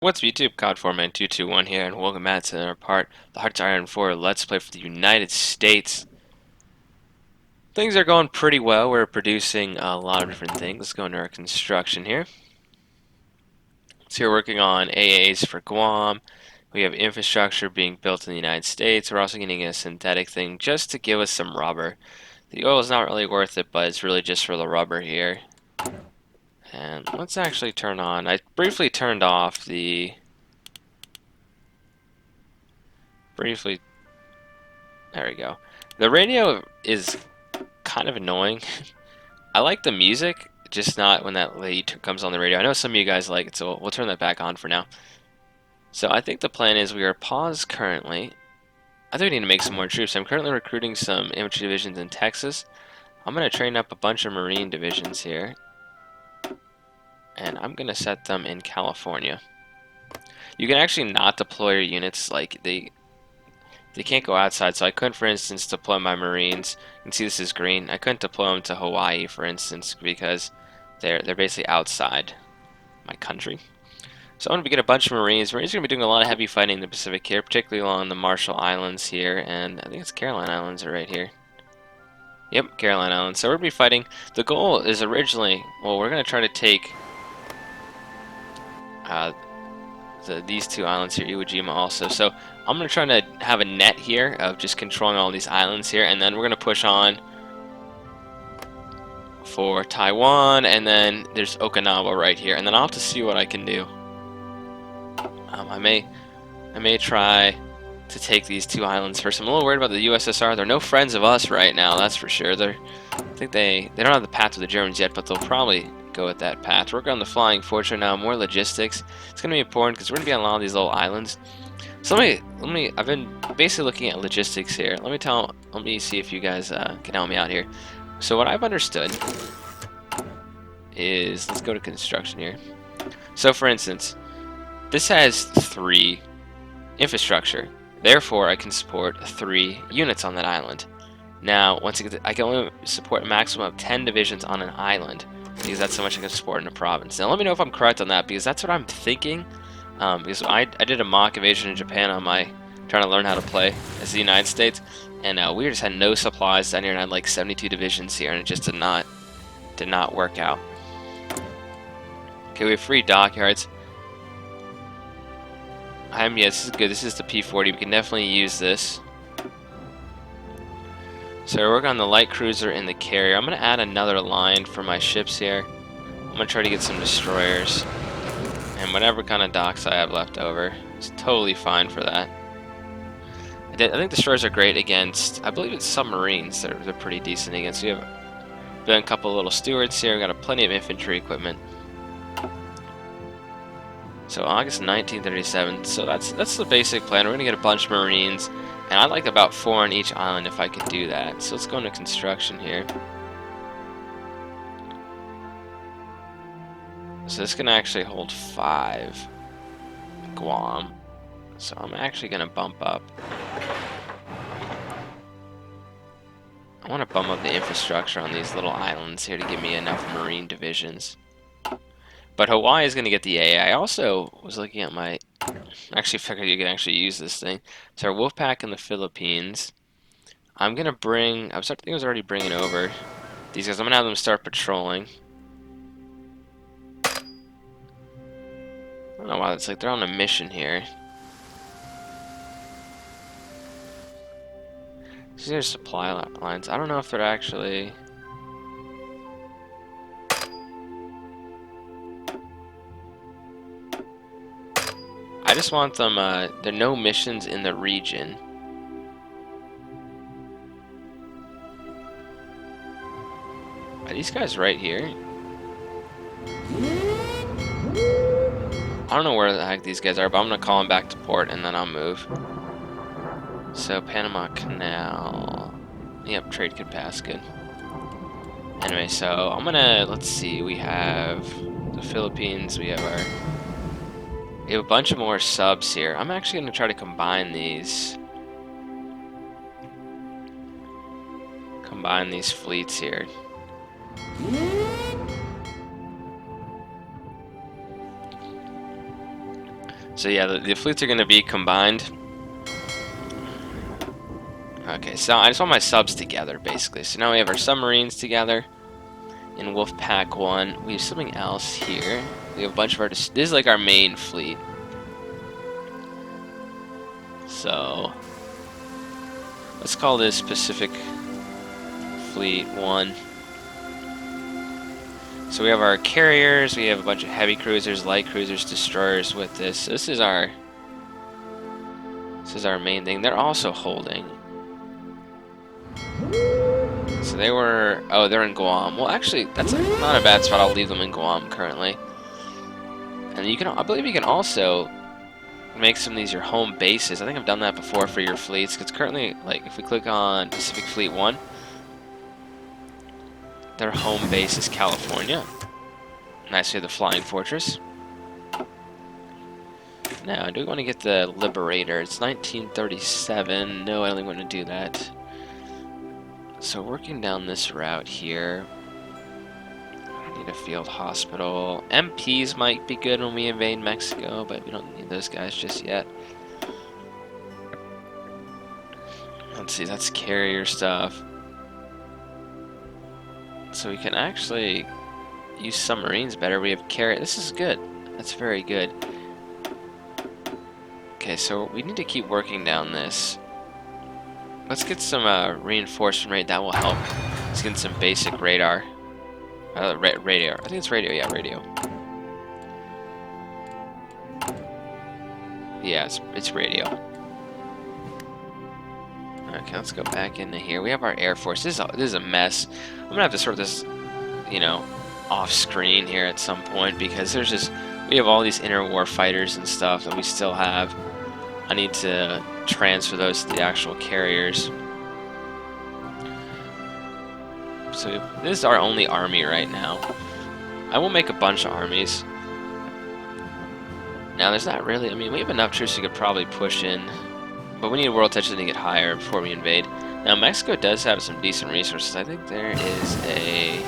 What's up, YouTube? COD4Man221 here, and welcome back to another part of the Hearts Iron 4 Let's Play for the United States. Things are going pretty well. We're producing a lot of different things. Let's go into our construction here. So we're working on AAs for Guam. We have infrastructure being built in the United States. We're also getting a synthetic thing just to give us some rubber. The oil is not really worth it, but it's really just for the rubber here. And let's actually turn on. I briefly turned off the... There we go. The radio is kind of annoying. I like the music, just not when that lady comes on the radio. I know some of you guys like it, so we'll turn that back on for now. So I think the plan is we are paused currently. I think we need to make some more troops. I'm currently recruiting some infantry divisions in Texas. I'm going to train up a bunch of Marine divisions here. And I'm going to set them in California. You can actually not deploy your units, like they can't go outside, so I couldn't, for instance, deploy my Marines. You can see this is green. I couldn't deploy them to Hawaii, for instance, because they're basically outside my country. So I'm going to get a bunch of Marines. Marines are going to be doing a lot of heavy fighting in the Pacific here, particularly along the Marshall Islands here, and I think it's Caroline Islands are right here. Yep, Caroline Islands. So we're going to be fighting. The goal is originally, well, we're going to try to take these two islands here, Iwo Jima also. So I'm going to try to have a net here of just controlling all these islands here, and then we're going to push on for Taiwan, and then there's Okinawa right here, and then I'll have to see what I can do. I may try to take these two islands first. I'm a little worried about the USSR. They're no friends of us right now, that's for sure. I think they don't have the path to the Germans yet, but they'll probably go with that path. Work on the Flying Fortress now, more logistics. It's going to be important because we're going to be on a lot of these little islands. So I've been basically looking at logistics here. Let me see if you guys can help me out here. So what I've understood is, let's go to construction here. So for instance, this has 3 infrastructure. Therefore, I can support 3 units on that island. Now, once I can only support a maximum of 10 divisions on an island, because that's how much I can support in a province. Now, let me know if I'm correct on that, because that's what I'm thinking. Because I did a mock invasion in Japan on my trying to learn how to play as the United States, and we just had no supplies down here, and I had like 72 divisions here, and it just did not work out. Okay, we have 3 dockyards. Yeah, this is good. This is the P-40. We can definitely use this. So we're working on the light cruiser and the carrier. I'm going to add another line for my ships here. I'm going to try to get some destroyers. And whatever kind of docks I have left over. It's totally fine for that. I think destroyers are great against, I believe it's submarines. They're pretty decent against. We have a couple little stewards here. We've got plenty of infantry equipment. So August 1937, so that's the basic plan. We're going to get a bunch of Marines, and I'd like about 4 on each island if I could do that. So let's go into construction here. So this can actually hold 5 Guam. So I'm actually going to bump up. I want to bump up the infrastructure on these little islands here to give me enough Marine divisions. But Hawaii is going to get the AA. I also was looking at my... Actually figured you could actually use this thing. So our Wolfpack in the Philippines. I'm going to bring... I was already bringing over these guys. I'm going to have them start patrolling. I don't know why. It's like they're on a mission here. These are supply lines. I don't know if they're actually... I just want them, there are no missions in the region. Are these guys right here? I don't know where the heck these guys are, but I'm going to call them back to port and then I'll move. So, Panama Canal. Yep, trade could pass, good. Anyway, so I'm going to, let's see, we have the Philippines, we have a bunch of more subs here. I'm actually going to try to combine these fleets here. So yeah, the fleets are going to be combined. Okay, so I just want my subs together, basically. So now we have our submarines together in Wolfpack 1. We have something else here. We have a bunch of our... This is like our main fleet. So let's call this Pacific Fleet 1. So we have our carriers, we have a bunch of heavy cruisers, light cruisers, destroyers with this. So this is our main thing. They're also holding. So they were... Oh, they're in Guam. Well, actually, that's not a bad spot. I'll leave them in Guam currently. And you can... I believe you can also make some of these your home bases. I think I've done that before for your fleets. Because currently, like, if we click on Pacific Fleet 1, their home base is California. Nice, we have the Flying Fortress. Now, do we want to get the Liberator? It's 1937. No, I don't want to do that. So working down this route here, I need a field hospital. MPs might be good when we invade Mexico, but we don't need those guys just yet. Let's see, that's carrier stuff. So we can actually use submarines better. We have carrier. This is good. That's very good. Okay, so we need to keep working down this. Let's get some reinforcement rate. That will help. Let's get some basic radar. Radio. I think it's radio. Yeah, radio. Yeah, it's radio. Okay, let's go back into here. We have our Air Force. This is a mess. I'm gonna have to sort this, you know, off screen here at some point because there's just we have all these interwar fighters and stuff that we still have. I need to transfer those to the actual carriers. So this is our only army right now. I will make a bunch of armies. Now there's not really, I mean, we have enough troops we could probably push in, but we need world tension to get higher before we invade. Now Mexico does have some decent resources. I think there is a...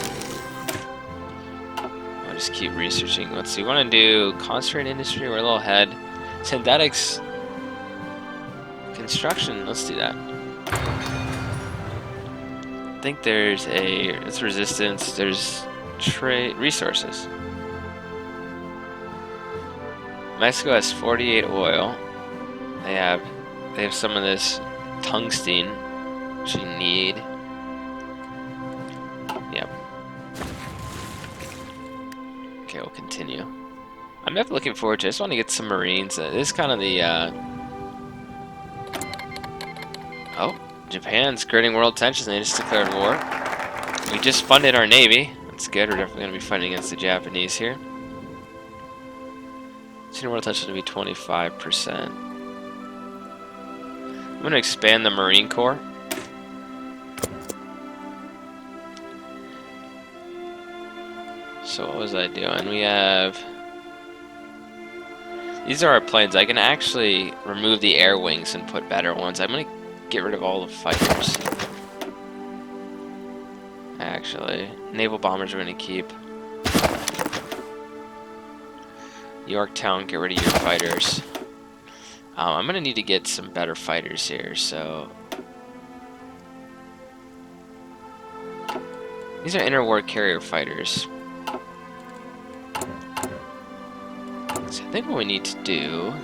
I'll just keep researching. Let's see, we want to do concentrated industry, we're a little ahead. Synthetics, construction, let's do that. I think there's it's resistance, there's trade, resources. Mexico has 48 oil. They have some of this tungsten, which you need. Yep. Okay, we'll continue. I'm definitely looking forward to it. I just want to get some Marines. This is kind of the... Oh, Japan's creating world tensions. They just declared war. We just funded our Navy. That's good. We're definitely going to be fighting against the Japanese here. Senior world tension to be 25%. I'm going to expand the Marine Corps. So what was I doing? We have... These are our planes. I can actually remove the air wings and put better ones. I'm going to get rid of all the fighters. Actually, naval bombers we're going to keep. Yorktown, get rid of your fighters. I'm going to need to get some better fighters here, so... These are interwar carrier fighters. So I think what we need to do...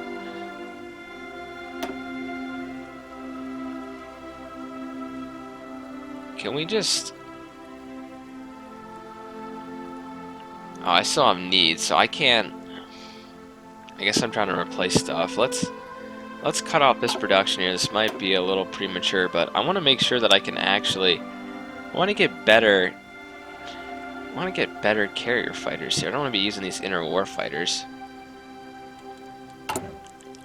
Can we just... Oh, I still have needs, so I can't... I guess I'm trying to replace stuff. Let's cut off this production here. This might be a little premature, but I want to make sure that I can actually... I want to get better carrier fighters here. I don't want to be using these interwar fighters.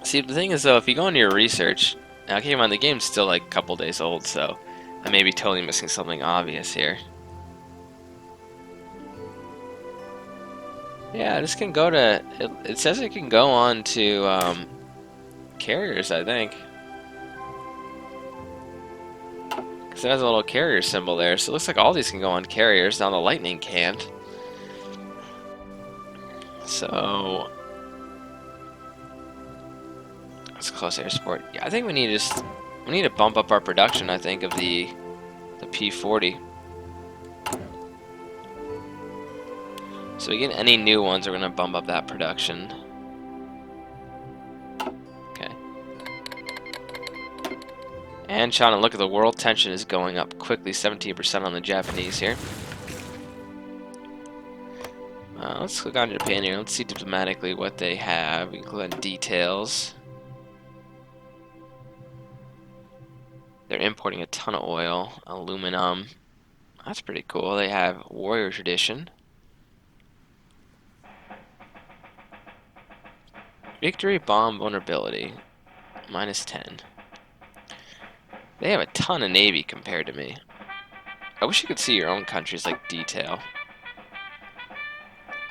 See, the thing is, though, if you go into your research... Now, keep in mind, the game's still like a couple days old, so I may be totally missing something obvious here. Yeah, this can go to... It says it can go on to carriers, I think. Because it has a little carrier symbol there, so it looks like all these can go on carriers. Now the Lightning can't. So... It's a close air support. Yeah, I think we need to bump up our production, I think, of the P-40. So we get any new ones, we're gonna bump up that production. Okay. And China, look at the world tension is going up quickly, 17% on the Japanese here. Let's click on Japan here. Let's see diplomatically what they have. We can click on details. They're importing a ton of oil, aluminum. That's pretty cool. They have warrior tradition. Victory bomb vulnerability, -10. They have a ton of navy compared to me. I wish you could see your own country's like detail.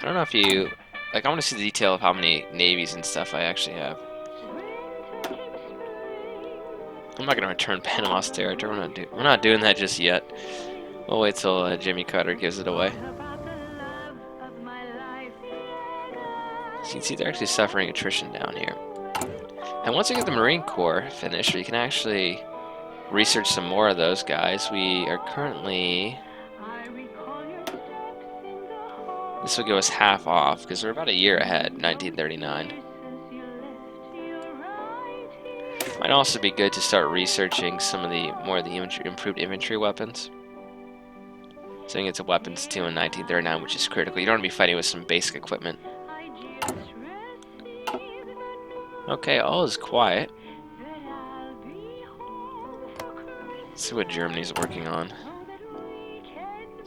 I don't know if you like. I want to see the detail of how many navies and stuff I actually have. I'm not gonna return Panama's territory. We're not doing that just yet. We'll wait till Jimmy Carter gives it away. So you can see they're actually suffering attrition down here. And once you get the Marine Corps finished, you can actually research some more of those guys. We are currently... This will give us half off, because we're about a year ahead, 1939. Might also be good to start researching some of the more of the improved infantry weapons. So you get to weapons too in 1939, which is critical. You don't want to be fighting with some basic equipment. Okay, all is quiet. Let's see what Germany's working on.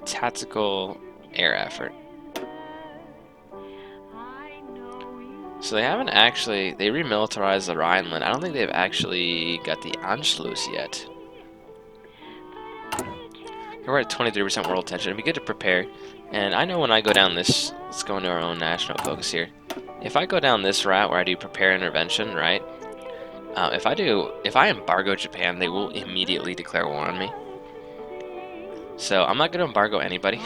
Tactical air effort. So they haven't actually... They remilitarized the Rhineland. I don't think they've actually got the Anschluss yet. We're at 23% world tension. It'd be good to prepare. And I know when I go down this... Let's go into our own national focus here. If I go down this route where I do prepare intervention, right? If I embargo Japan, they will immediately declare war on me. So I'm not going to embargo anybody.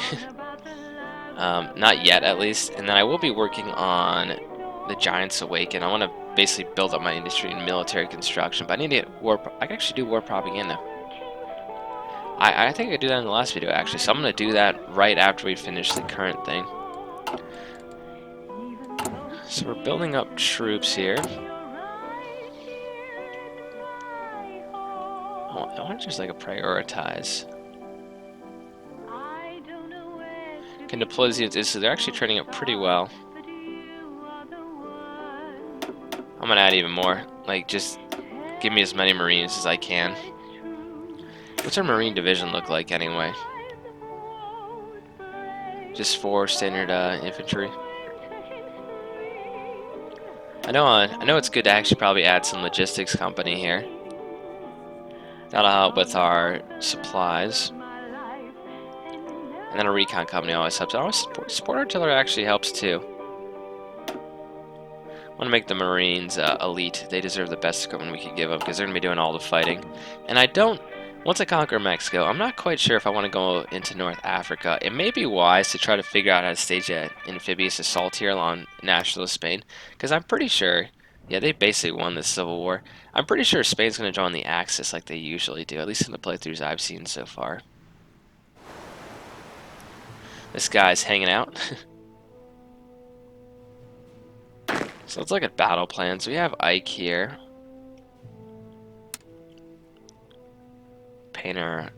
Not yet, at least. And then I will be working on the Giants Awaken. I want to basically build up my industry in military construction, but I need to get war... I can actually do war propaganda. I think I did that in the last video, actually. So I'm going to do that right after we finish the current thing. So we're building up troops here. I want to just like a prioritize. Can deploy these units. So they're actually training up pretty well. I'm gonna add even more. Like, just give me as many Marines as I can. What's our Marine division look like anyway? Just 4 standard infantry. I know it's good to actually probably add some logistics company here. That'll help with our supplies. And then a recon company always helps. Support artillery actually helps too. I want to make the Marines elite. They deserve the best equipment we can give them because they're going to be doing all the fighting. And once I conquer Mexico, I'm not quite sure if I want to go into North Africa. It may be wise to try to figure out how to stage an amphibious assault here along nationalist Spain. Because I'm pretty sure, yeah, they basically won this civil war. I'm pretty sure Spain's going to join the Axis like they usually do, at least in the playthroughs I've seen so far. This guy's hanging out. So let's look at battle plans. We have Ike here. Painter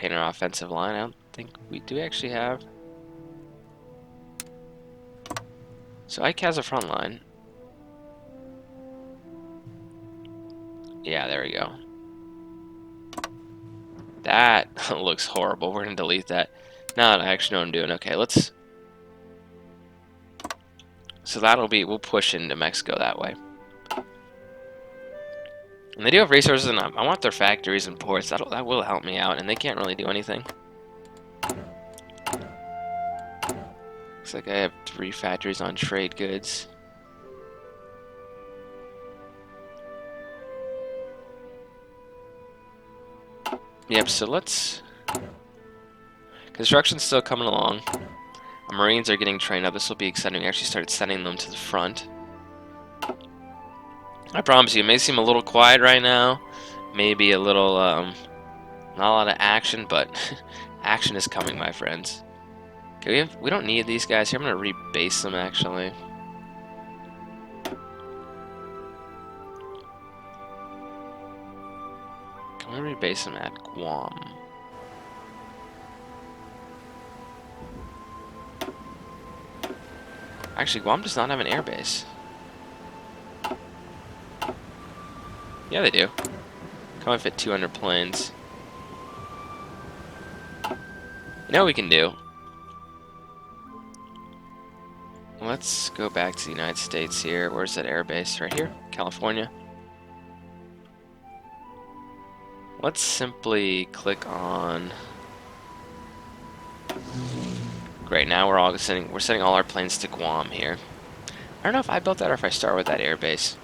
offensive line. I don't think we do actually have. So Ike has a front line. Yeah, there we go. That looks horrible. We're gonna delete that. No, I actually know what I'm doing. Okay, let's... So we'll push into Mexico that way. And they do have resources, and I want their factories and ports. That will help me out, and they can't really do anything. Looks like I have 3 factories on trade goods. Yep, so let's... Construction's still coming along. Our Marines are getting trained up. This will be exciting. We actually started sending them to the front. I promise you, it may seem a little quiet right now, maybe a little, not a lot of action, but action is coming, my friends. Okay, we don't need these guys here. I'm gonna rebase them, actually. Can we rebase them at Guam? Actually, Guam does not have an airbase. Yeah, they do. Can only fit 200 planes. You know what we can do? Let's go back to the United States here. Where's that airbase? Right here, California. Let's simply click on. Great. Now we're sending all our planes to Guam here. I don't know if I built that or if I start with that airbase.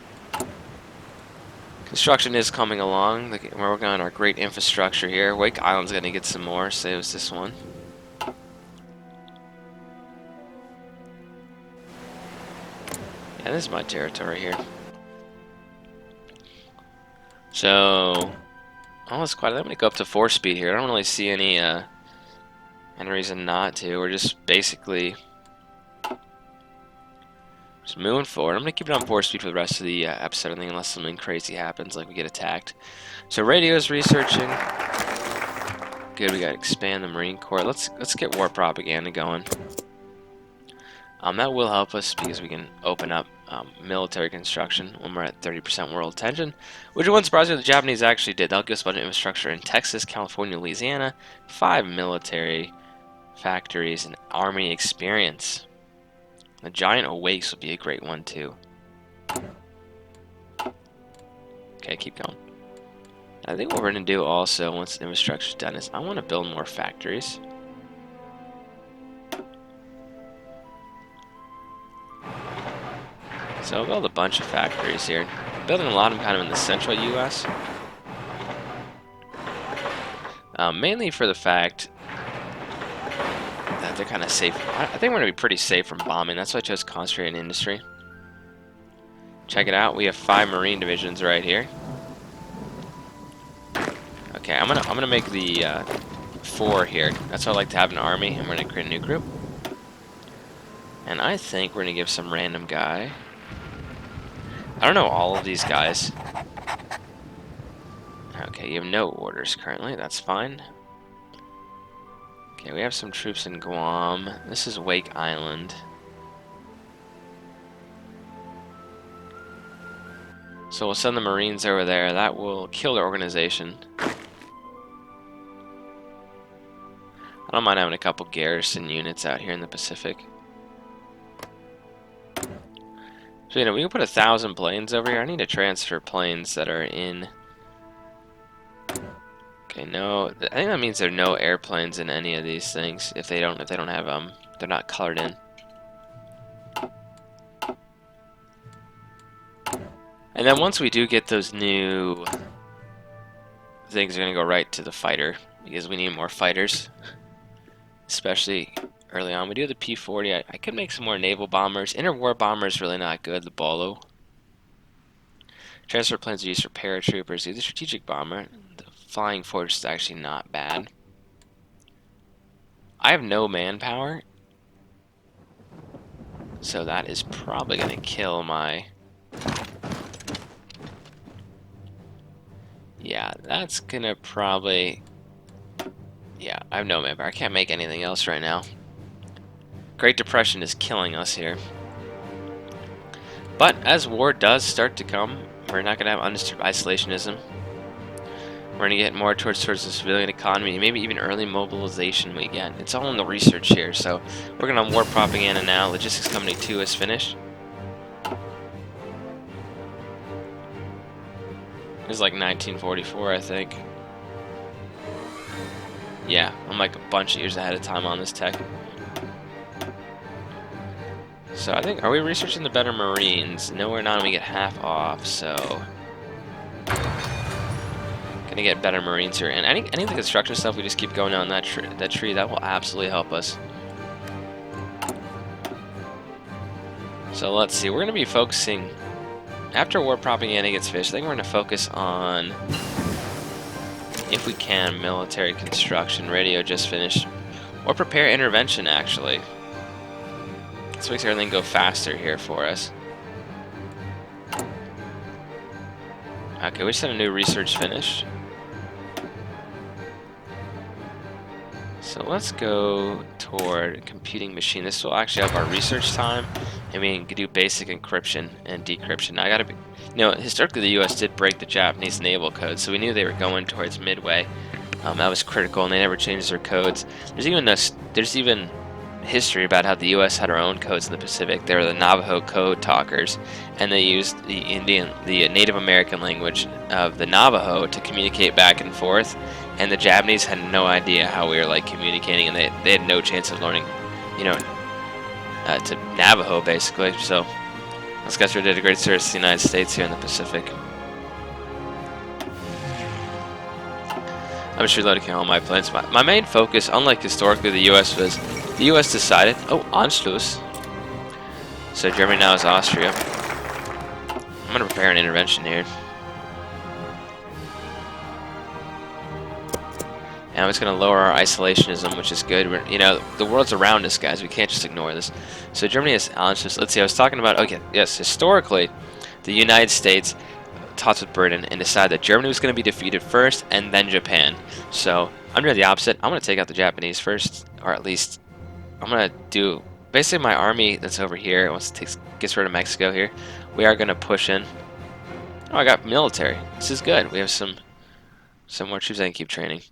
Construction is coming along. We're working on our great infrastructure here. Wake Island's gonna get some more. Say it was this one. Yeah, this is my territory here. So, it's quite. I'm gonna go up to 4-speed here. I don't really see any reason not to. We're just basically just moving forward. I'm gonna keep it on 4-speed for the rest of the episode, I think, unless something crazy happens, like we get attacked. So radio's researching. Good. We got to expand the Marine Corps. Let's get war propaganda going. That will help us because we can open up military construction when we're at 30% world tension, which wouldn't surprise me the Japanese actually did. That'll give us a bunch of infrastructure in Texas, California, Louisiana, 5 military factories, and army experience. The Giant Awakes would be a great one too. Okay, keep going. I think what we're going to do also, once the infrastructure's done, is I want to build more factories. So I'll build a bunch of factories here. Building a lot of them kind of in the central U.S. Mainly for the fact that they're kind of safe. I think we're going to be pretty safe from bombing. That's why I chose concentrate in industry. Check it out. We have 5 Marine divisions right here. Okay, I'm gonna make the 4 here. That's what I like to have an army, and we're gonna create a new group. And I think we're gonna give some random guy. I don't know all of these guys. Okay, you have no orders currently. That's fine. Okay, we have some troops in Guam. This is Wake Island. So we'll send the Marines over there. That will kill their organization. I don't mind having a couple garrison units out here in the Pacific. So, we can put 1,000 planes over here. I need to transfer planes that are in. Okay, no. I think that means there are no airplanes in any of these things. If they don't have they're not colored in. And then once we do get those new things, are gonna go right to the fighter because we need more fighters, especially early on. We do the P-40. I could make some more naval bombers. Interwar bomber is really not good. The Bolo. Transfer planes are used for paratroopers. The strategic bomber. The Flying Fortress is actually not bad. I have no manpower, so that is probably gonna kill my. Yeah, that's gonna probably. Yeah, I have no manpower. I can't make anything else right now. Great Depression is killing us here. But as war does start to come, we're not going to have undisturbed isolationism. We're going to get more towards the civilian economy, maybe even early mobilization again. It's all in the research here, so we're going on war propaganda now. Logistics Company 2 is finished. It was like 1944, I think. Yeah, I'm like a bunch of years ahead of time on this tech. So I think, are we researching the better Marines? No, we're not, and we get half off, so. Gonna get better Marines here. And any of the construction stuff, we just keep going down that tree. That will absolutely help us. So let's see, we're gonna be focusing after war propaganda gets finished, I think we're going to focus on, if we can, military construction. Radio just finished. Or prepare intervention, actually. This makes everything go faster here for us. Okay, we just had a new research finished. So let's go toward computing machine. This will actually have our research time, and we can do basic encryption and decryption. Now, I gotta be, historically the U.S. did break the Japanese naval code, so we knew they were going towards Midway. That was critical, and they never changed their codes. There's even history about how the U.S. had our own codes in the Pacific. They were the Navajo code talkers, and they used the Native American language of the Navajo to communicate back and forth. And the Japanese had no idea how we were like communicating, and they had no chance of learning, to Navajo basically. So those guys did a great service to the United States here in the Pacific. I'm just reloading all my planes. My main focus, unlike historically the U.S., was the U.S. decided, Anschluss. So Germany now is Austria. I'm going to prepare an intervention here. And I'm just going to lower our isolationism, which is good. The world's around us, guys. We can't just ignore this. So Germany is Anschluss. Let's see, I was talking about, okay, yes, historically, the United States talks with Britain and decided that Germany was going to be defeated first and then Japan. So I'm doing the opposite. I'm going to take out the Japanese first, or at least I'm going to do basically my army that's over here. Once it gets rid of Mexico here, we are going to push in. Oh, I got military. This is good. We have some more troops I can keep training.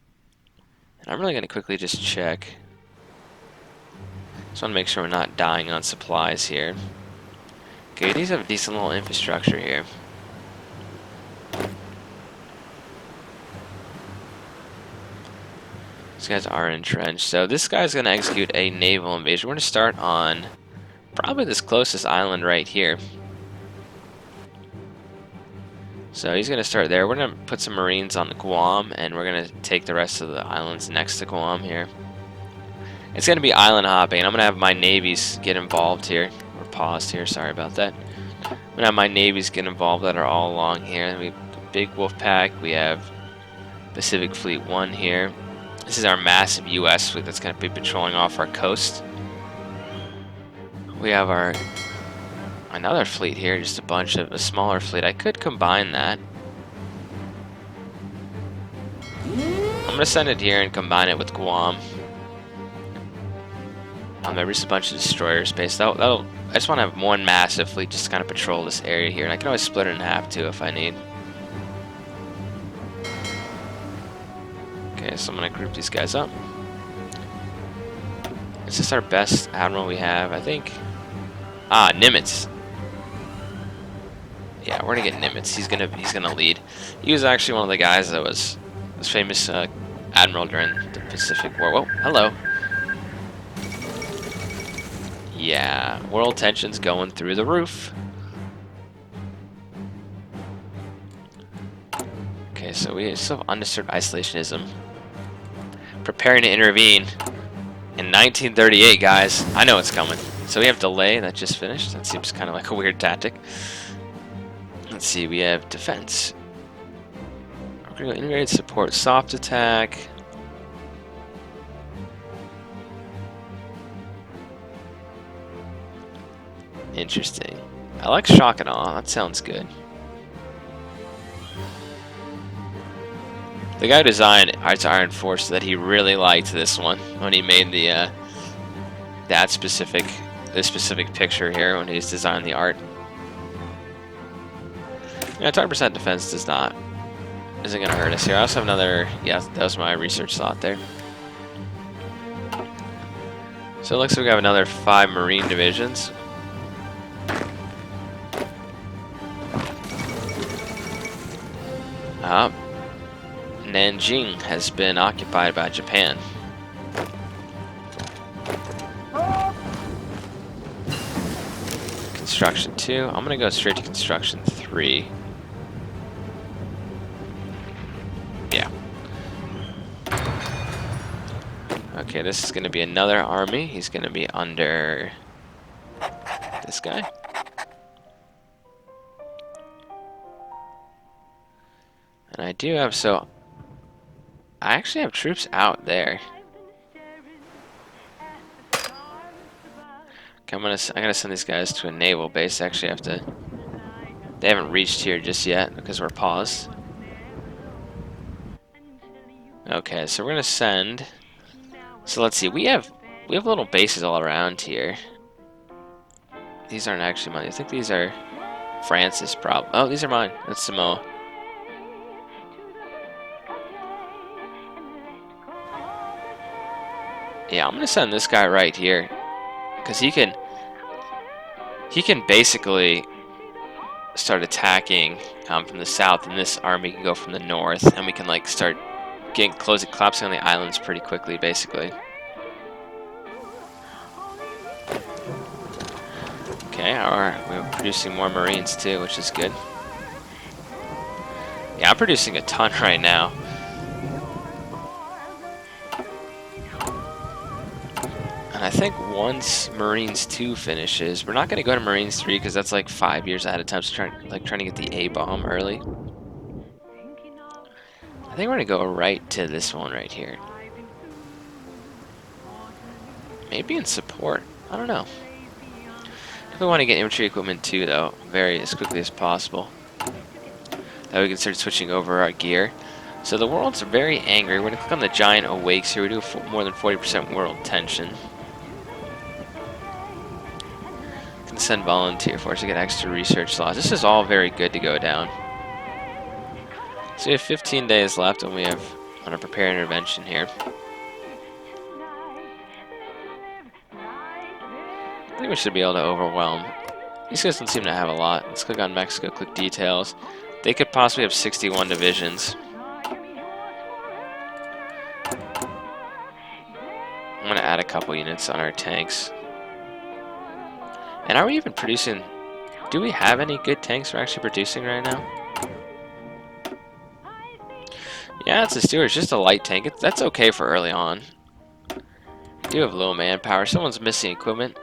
And I'm really going to quickly just check. Just want to make sure we're not dying on supplies here. Okay, these have a decent little infrastructure here. These guys are entrenched. So this guy's going to execute a naval invasion. We're going to start on probably this closest island right here. So he's going to start there. We're going to put some Marines on Guam, and we're going to take the rest of the islands next to Guam here. It's going to be island hopping. I'm going to have my navies get involved here. We're paused here. Sorry about that. I'm going to have my navies get involved that are all along here. We have Big Wolf Pack. We have Pacific Fleet 1 here. This is our massive U.S. fleet that's going to be patrolling off our coast. We have another fleet here, just a smaller fleet. I could combine that. I'm going to send it here and combine it with Guam. There's a bunch of destroyers based. I just want to have one massive fleet just to kind of patrol this area here, and I can always split it in half too if I need. Okay, so I'm going to group these guys up. Is this our best admiral we have? I think. Nimitz. Yeah, we're gonna get Nimitz. He's gonna lead. He was actually one of the guys that was famous admiral during the Pacific War. Whoa, hello. Yeah, world tensions going through the roof. Okay, so we still have undisturbed isolationism. Preparing to intervene in 1938, guys. I know it's coming. So we have delay that just finished. That seems kind of like a weird tactic. Let's see, we have defense. We're going to integrate support soft attack. Interesting. I like shock and awe. That sounds good. The guy who designed Hearts of Iron Force said that he really liked this one when he made the this specific picture here when he's designed the art. Yeah, 20% defense isn't going to hurt us here. I also have another. Yeah, that was my research slot there. So it looks like we have another 5 Marine divisions. Nanjing has been occupied by Japan. Construction 2. I'm going to go straight to construction 3. Yeah. Okay, this is going to be another army. He's going to be under this guy. And I do have, so I actually have troops out there. Okay, I gotta send these guys to a naval base. Actually, have to. They haven't reached here just yet because we're paused. Okay, so we're gonna send. So let's see. We have little bases all around here. These aren't actually mine. I think these are France's problem. Oh, these are mine. That's Samoa. Yeah, I'm gonna send this guy right here because he can basically start attacking from the south, and this army can go from the north, and we can like start collapsing on the islands pretty quickly, basically. Okay, we're producing more Marines too, which is good. Yeah, I'm producing a ton right now. And I think once Marines 2 finishes, we're not going to go to Marines 3 because that's like 5 years ahead of time, so trying to get the A-bomb early. I think we're going to go right to this one right here. Maybe in support. I don't know. Definitely want to get infantry equipment too, though, as quickly as possible. That we can start switching over our gear. So the world's very angry. We're going to click on the giant awakes here. We do more than 40% world tension. Can send volunteer force to get extra research slots. This is all very good to go down. So we have 15 days left, and we have on a prepare intervention here. I think we should be able to overwhelm. These guys don't seem to have a lot. Let's click on Mexico, click details. They could possibly have 61 divisions. I'm going to add a couple units on our tanks. And are we even producing... Do we have any good tanks we're actually producing right now? Yeah, it's a Stewart. It's just a light tank. That's okay for early on. We do have low manpower. Someone's missing equipment.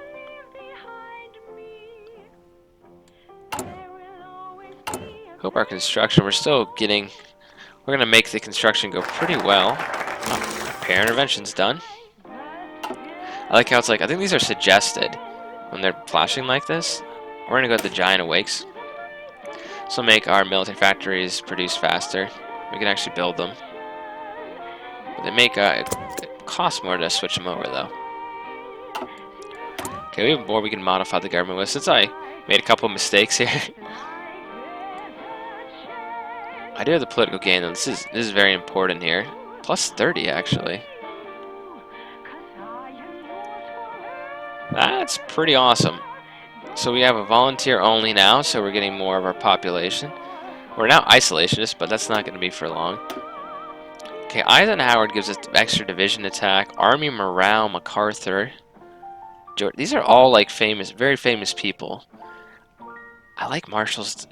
Hope our construction, we're going to make the construction go pretty well. Oh, repair intervention's done. I like how it's like, I think these are suggested when they're flashing like this. We're going to go with the giant awakes. This will make our military factories produce faster. We can actually build them. But they make, it costs more to switch them over though. Okay, we have more we can modify the government with. Since I made a couple mistakes here. I do have the political gain though. This is very important here. Plus 30 actually. That's pretty awesome. So we have a volunteer only now, so we're getting more of our population. We're now isolationist, but that's not going to be for long. Okay, Eisenhower gives us extra division attack, army morale, MacArthur. These are all like famous, very famous people. I like marshals.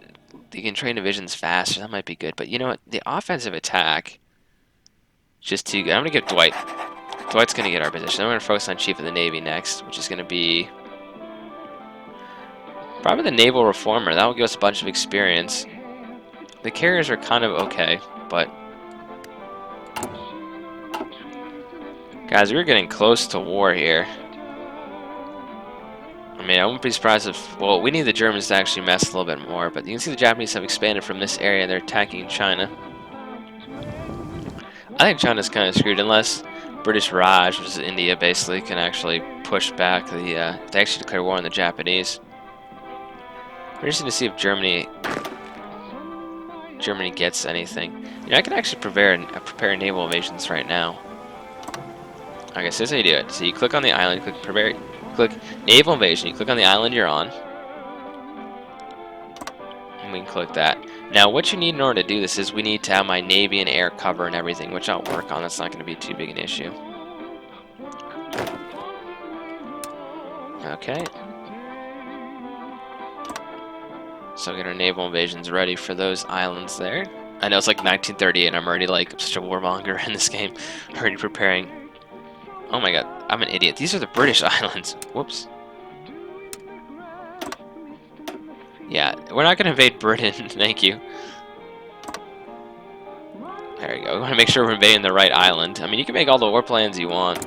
You can train divisions faster. That might be good. But you know what? The offensive attack is just too good. I'm going to give Dwight. Dwight's going to get our position. I'm going to focus on Chief of the Navy next, which is going to be probably the Naval Reformer. That will give us a bunch of experience. The carriers are kind of okay, but... Guys, we're getting close to war here. I mean, I wouldn't be surprised if... Well, we need the Germans to actually mess a little bit more, but you can see the Japanese have expanded from this area. They're attacking China. I think China's kind of screwed unless British Raj, which is India, basically, can actually push back the... they actually declare war on the Japanese. We're just going to see if Germany gets anything. You know, I can actually prepare naval invasions right now. Okay, so that's how you do it. So you click on the island, click naval invasion. You click on the island you're on, and we can click that. Now, what you need in order to do this is we need to have my navy and air cover and everything, which I'll work on. That's not going to be too big an issue. Okay. So get our naval invasions ready for those islands there. I know it's like 1938 and I'm already like such a warmonger in this game. Already preparing. Oh my god, I'm an idiot. These are the British islands. Whoops. Yeah, we're not going to invade Britain. Thank you. There you go. We want to make sure we're invading the right island. I mean, you can make all the war plans you want.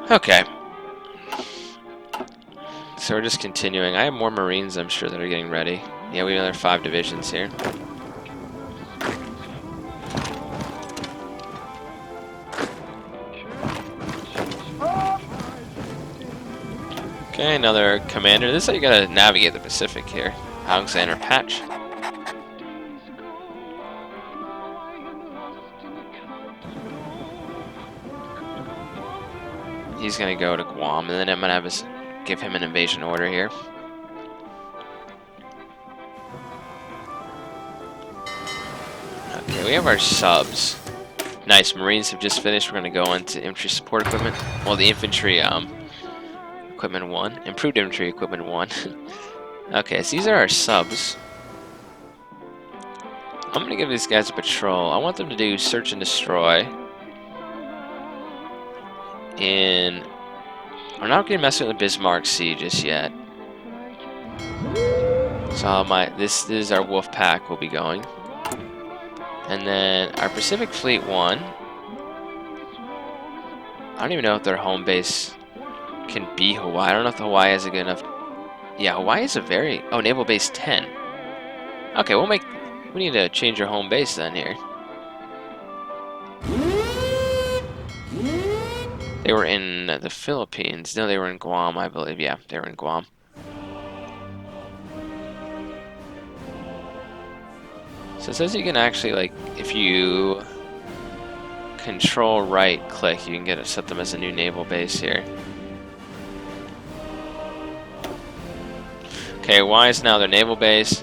Okay. So we're just continuing. I have more Marines, I'm sure, that are getting ready. Yeah, we have another 5 divisions here. Okay, another commander. This is how you gotta navigate the Pacific here. Alexander Patch. He's gonna go to Guam, and then I'm gonna have give him an invasion order here. Okay, we have our subs. Nice, Marines have just finished. We're gonna go into infantry support equipment. Well, the infantry equipment 1, improved infantry equipment 1. Okay, so these are our subs. I'm gonna give these guys a patrol. I want them to do search and destroy. And I'm not gonna mess with the Bismarck Sea just yet. So this is our wolf pack will be going. And then our Pacific Fleet 1. I don't even know if their home base can be Hawaii. I don't know if Hawaii is a good enough. Yeah, Hawaii is a very... Oh, Naval Base 10. Okay, we need to change our home base then here. They were in the Philippines. No, they were in Guam, I believe. Yeah, they were in Guam. So it says you can actually, like, if you control right click, you can set them as a new naval base here. Okay, why is now their naval base?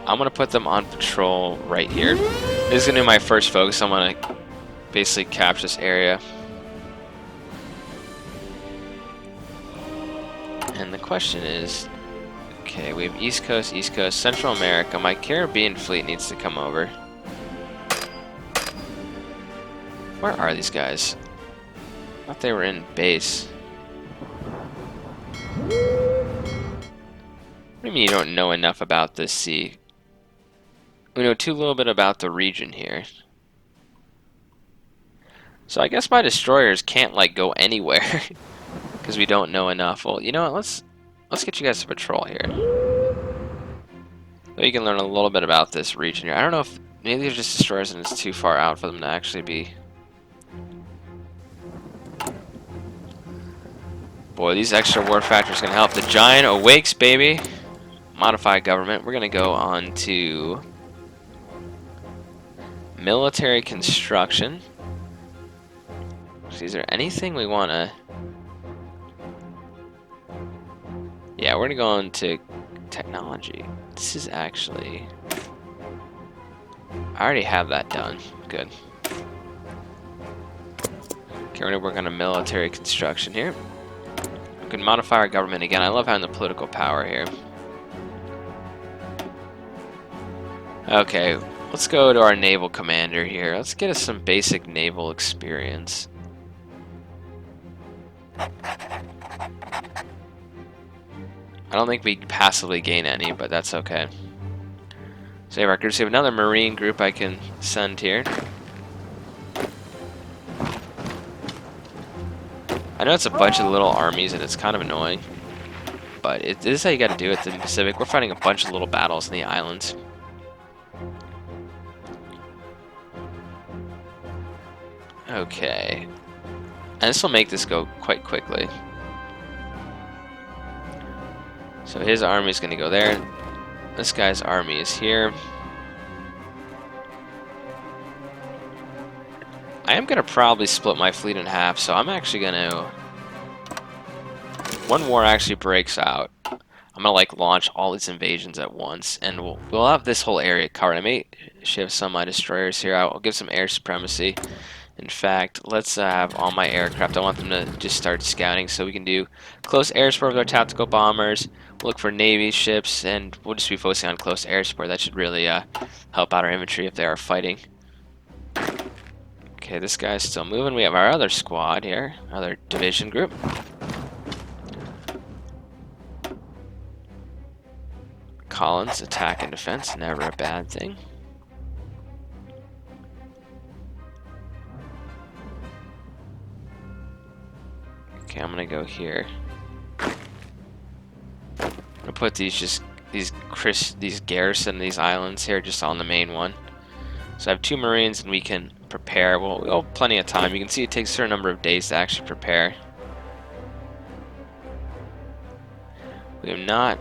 I'm gonna put them on patrol right here. This is gonna be my first focus. I'm gonna basically capture this area. And the question is, okay, we have East Coast, Central America. My Caribbean fleet needs to come over. Where are these guys? I thought they were in base. What do you mean you don't know enough about this sea? We know too little bit about the region here. So I guess my destroyers can't, like, go anywhere because we don't know enough. Well, you know what? Let's get you guys to patrol here. So you can learn a little bit about this region here. I don't know if maybe they're just destroyers and it's too far out for them to actually be. Boy, these extra war factors can help. The giant awakes, baby. Modify government. We're gonna go on to military construction. Is there anything we want to... Yeah, we're going to go into technology. This is actually... I already have that done. Good. Okay, we're going to work on a military construction here. We can modify our government again. I love having the political power here. Okay, let's go to our naval commander here. Let's get us some basic naval experience. I don't think we passively gain any, but that's okay. So we have our groups. We have another Marine group I can send here. I know it's a bunch of little armies and it's kind of annoying, but this is how you got to do it in the Pacific. We're fighting a bunch of little battles in the islands. Okay. And this will make this go quite quickly. So his army is going to go there. This guy's army is here. I am going to probably split my fleet in half, so I'm actually going to... One war actually breaks out, I'm going to, like, launch all these invasions at once, and we'll have this whole area covered. I may shift some of my destroyers here. I'll give some air supremacy. In fact, let's have all my aircraft. I want them to just start scouting so we can do close air support with our tactical bombers. We'll look for Navy ships, and we'll just be focusing on close air support. That should really help out our infantry if they are fighting. Okay, this guy's still moving. We have our other squad here, other division group. columns, attack and defense, never a bad thing. Okay, I'm gonna go here. I'm gonna put these garrison, these islands here just on the main one. So I have 2 Marines and we can prepare. Well, we have plenty of time. You can see it takes a certain number of days to actually prepare. We have not.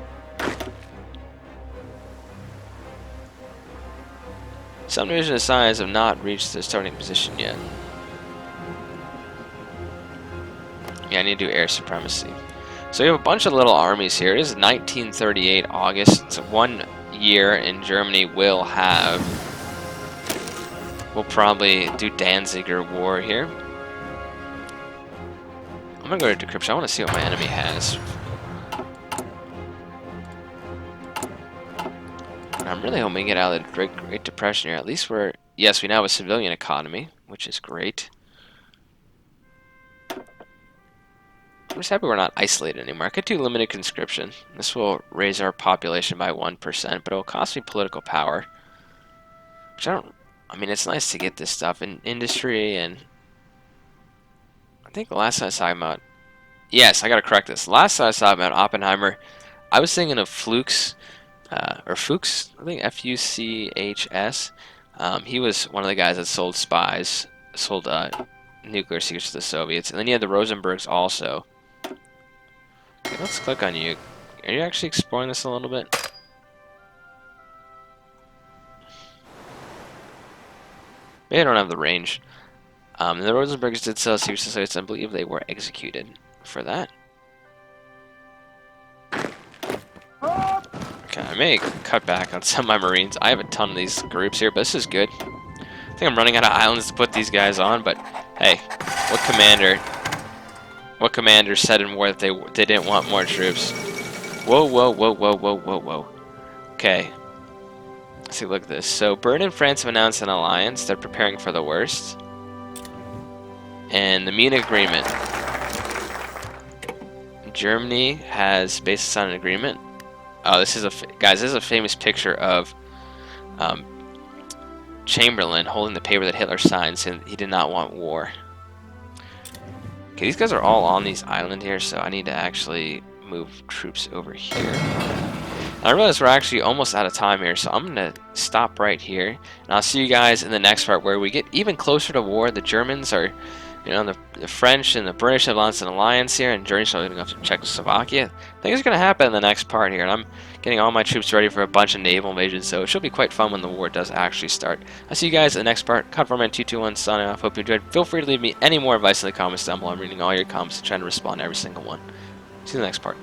Some division of size have not reached the starting position yet. Yeah, I need to do air supremacy. So we have a bunch of little armies here. It is 1938 August. It's 1 year in Germany will have. We'll probably do Danziger War here. I'm gonna go to decryption. I want to see what my enemy has. And I'm really hoping we get out of the Great Depression here. At least we're... Yes, we now have a civilian economy, which is great. I'm just happy we're not isolated anymore. I could do limited conscription. This will raise our population by 1%, but it will cost me political power. Which I mean, it's nice to get this stuff in industry, and... I think the last time I was talking about... Yes, I gotta correct this. Last time I was talking about Oppenheimer, I was thinking of Flukes, or Fuchs, I think Fuchs. He was one of the guys that sold spies, sold nuclear secrets to the Soviets, and then you had the Rosenbergs also. Okay, let's click on you. Are you actually exploring this a little bit? Maybe I don't have the range. The Rosenbergs did sell secrets to the Soviets, and I believe they were executed for that. Okay, I may cut back on some of my Marines. I have a ton of these groups here, but this is good. I think I'm running out of islands to put these guys on, but hey, what commander said in war that they didn't want more troops? Whoa, whoa, whoa, whoa, whoa, whoa, whoa. Okay. Let's see, look at this. So, Britain and France have announced an alliance. They're preparing for the worst. And the Munich Agreement. Germany has based on an agreement. Oh, this is guys. This is a famous picture of Chamberlain holding the paper that Hitler signed, saying he did not want war. Okay, these guys are all on these island here, so I need to actually move troops over here. And I realize we're actually almost out of time here, so I'm gonna stop right here, and I'll see you guys in the next part where we get even closer to war. The Germans are. You know, the French and the British have launched an alliance here, and Germany's going to go to Czechoslovakia. Things are going to happen in the next part here, and I'm getting all my troops ready for a bunch of naval invasions, so it should be quite fun when the war does actually start. I'll see you guys in the next part. Codforman221 signing off. Hope you enjoyed. Feel free to leave me any more advice in the comments down below. I'm reading all your comments and trying to respond to every single one. See you in the next part.